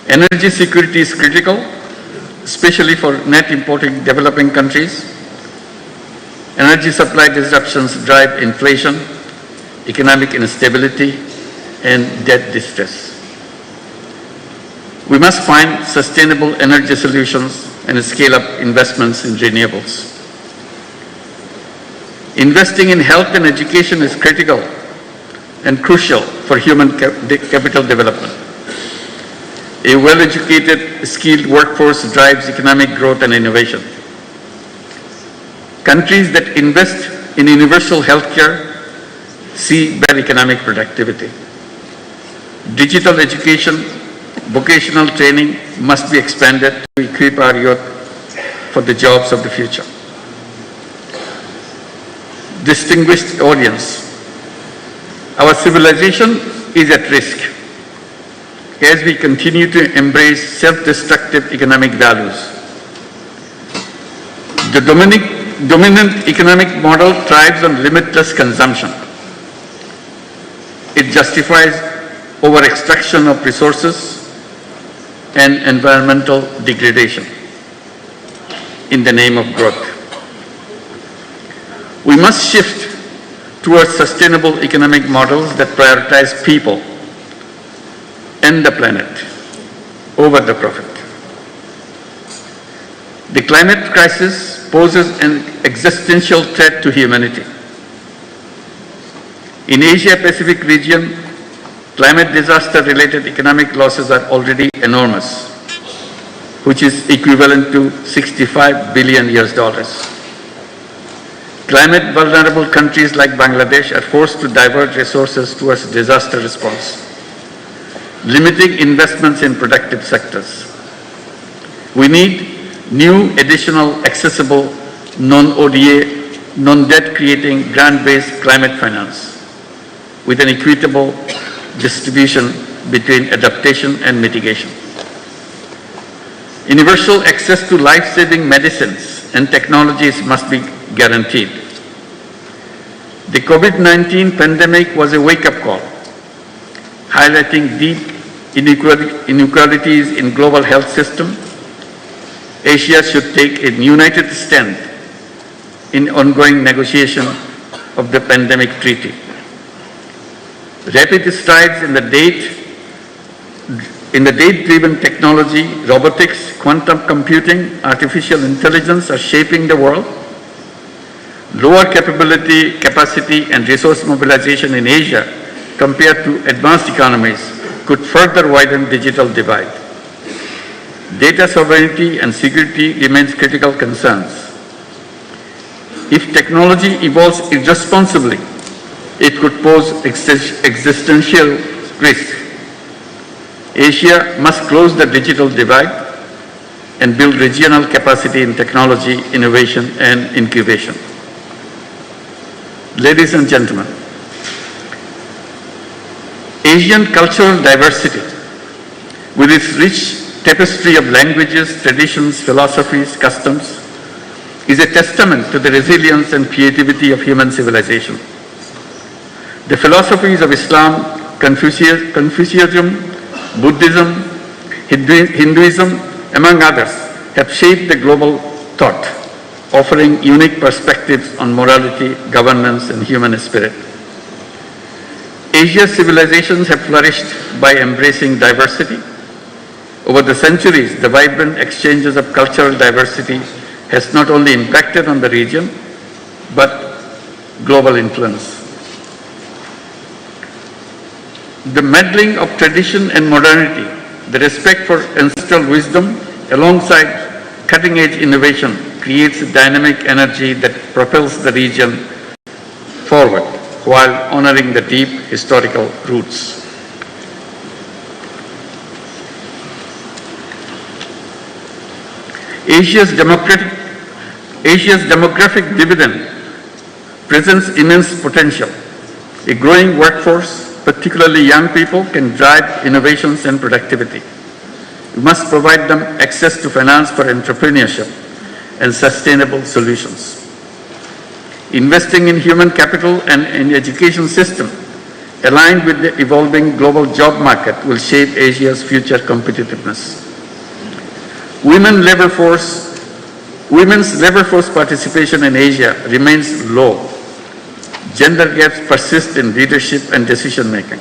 Energy security is critical, especially for net importing developing countries. Energy supply disruptions drive inflation, economic instability, and debt distress. We must find sustainable energy solutions and scale up investments in renewables. Investing in health and education is critical and crucial for human capital development. A well-educated, skilled workforce drives economic growth and innovation. Countries that invest in universal healthcare see better economic productivity. Digital education, vocational training must be expanded to equip our youth for the jobs of the future. Distinguished audience, our civilization is at risk as we continue to embrace self-destructive economic values. The dominant economic model thrives on limitless consumption. It justifies over-extraction of resources and environmental degradation in the name of growth. We must shift towards sustainable economic models that prioritize people and the planet over the profit. The climate crisis poses an existential threat to humanity. In Asia-Pacific region, climate disaster-related economic losses are already enormous, which is equivalent to $65 billion. Climate vulnerable countries like Bangladesh are forced to divert resources towards disaster response, limiting investments in productive sectors. We need new, additional, accessible, non-ODA, non-debt creating grant-based climate finance with an equitable distribution between adaptation and mitigation. Universal access to life-saving medicines and technologies must be guaranteed. The COVID-19 pandemic was a wake-up call, highlighting deep inequalities in global health system. Asia should take a united stand in ongoing negotiation of the pandemic treaty. Rapid strides in the data-driven technology, robotics, quantum computing, artificial intelligence are shaping the world. Lower capacity and resource mobilization in Asia compared to advanced economies could further widen digital divide. Data sovereignty and security remains critical concerns. If technology evolves irresponsibly, it could pose existential risk. Asia must close the digital divide and build regional capacity in technology, innovation, and incubation. Ladies and gentlemen, Asian cultural diversity, with its rich tapestry of languages, traditions, philosophies, customs, is a testament to the resilience and creativity of human civilization. The philosophies of Islam, Confucianism, Buddhism, Hinduism, among others, have shaped the global thought, offering unique perspectives on morality, governance, and human spirit. Asia's civilizations have flourished by embracing diversity. Over the centuries, the vibrant exchanges of cultural diversity has not only impacted on the region, but global influence. The melding of tradition and modernity, the respect for ancestral wisdom alongside cutting-edge innovation creates a dynamic energy that propels the region forward while honoring the deep historical roots. Asia's demographic dividend presents immense potential. A growing workforce, particularly young people, can drive innovations and productivity. We must provide them access to finance for entrepreneurship and sustainable solutions. Investing in human capital and in the education system aligned with the evolving global job market, will shape Asia's future competitiveness. Women's labor force participation in Asia remains low. Gender gaps persist in leadership and decision-making.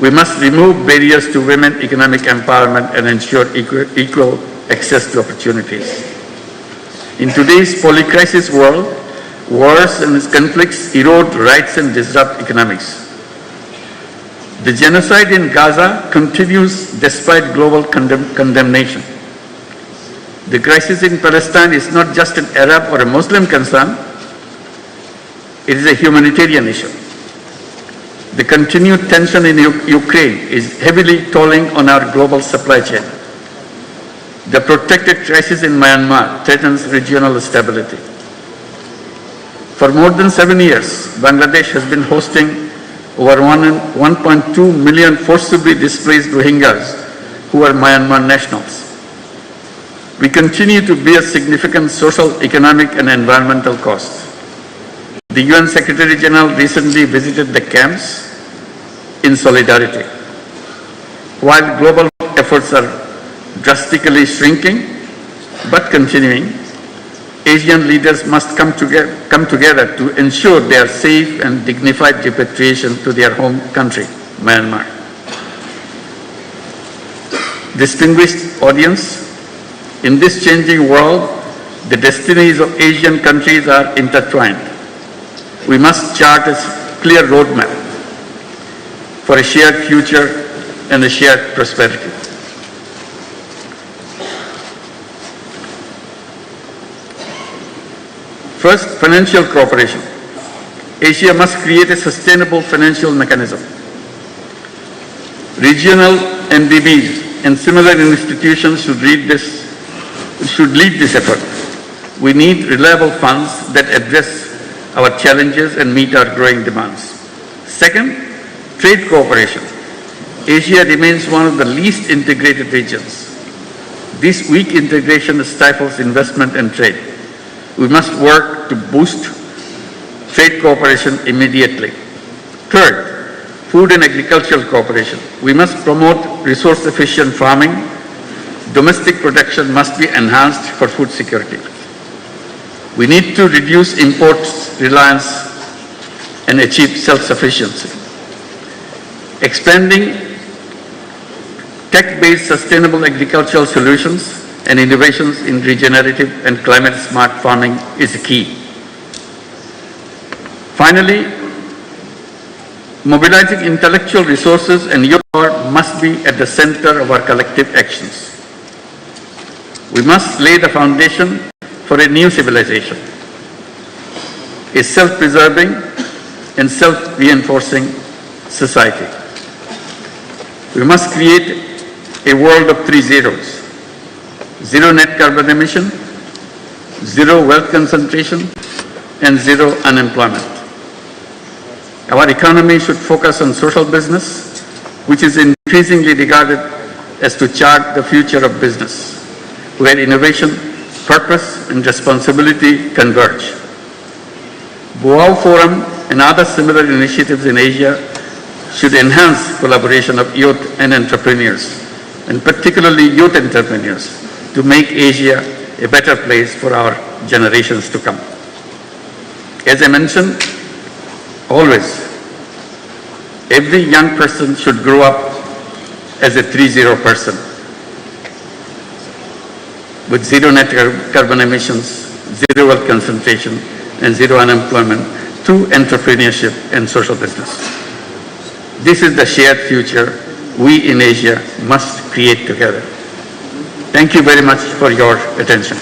We must remove barriers to women economic empowerment and ensure equal access to opportunities. In today's polycrisis world, wars and conflicts erode rights and disrupt economics. The genocide in Gaza continues despite global condemnation. The crisis in Palestine is not just an Arab or a Muslim concern, it is a humanitarian issue. The continued tension in Ukraine is heavily tolling on our global supply chain. The protracted crisis in Myanmar threatens regional stability. For more than 7 years, Bangladesh has been hosting over 1.2 million forcibly displaced Rohingyas who are Myanmar nationals. We continue to bear significant social, economic, and environmental costs. The UN Secretary General recently visited the camps in solidarity. While global efforts are drastically shrinking but continuing, Asian leaders must come together to ensure their safe and dignified repatriation to their home country, Myanmar. Distinguished audience, in this changing world, the destinies of Asian countries are intertwined. We must chart a clear roadmap for a shared future and a shared prosperity. First, financial cooperation. Asia must create a sustainable financial mechanism. Regional MDBs and similar institutions should lead this effort. We need reliable funds that address our challenges and meet our growing demands. Second, trade cooperation. Asia remains one of the least integrated regions. This weak integration stifles investment and trade. We must work to boost trade cooperation immediately. Third, food and agricultural cooperation. We must promote resource-efficient farming. Domestic production must be enhanced for food security. We need to reduce imports reliance and achieve self-sufficiency. Expanding tech-based sustainable agricultural solutions and innovations in regenerative and climate-smart farming is key. Finally, mobilizing intellectual resources and youth power must be at the center of our collective actions. We must lay the foundation for a new civilization, a self-preserving and self-reinforcing society. We must create a world of 3 zeros. Zero net carbon emission, zero wealth concentration, and zero unemployment. Our economy should focus on social business, which is increasingly regarded as to chart the future of business, where innovation, purpose, and responsibility converge. Boao Forum and other similar initiatives in Asia should enhance collaboration of youth and entrepreneurs, and particularly youth entrepreneurs, to make Asia a better place for our generations to come. As I mentioned, always, every young person should grow up as a 3-0 person, with zero net carbon emissions, zero wealth concentration, and zero unemployment through entrepreneurship and social business. This is the shared future we in Asia must create together. Thank you very much for your attention.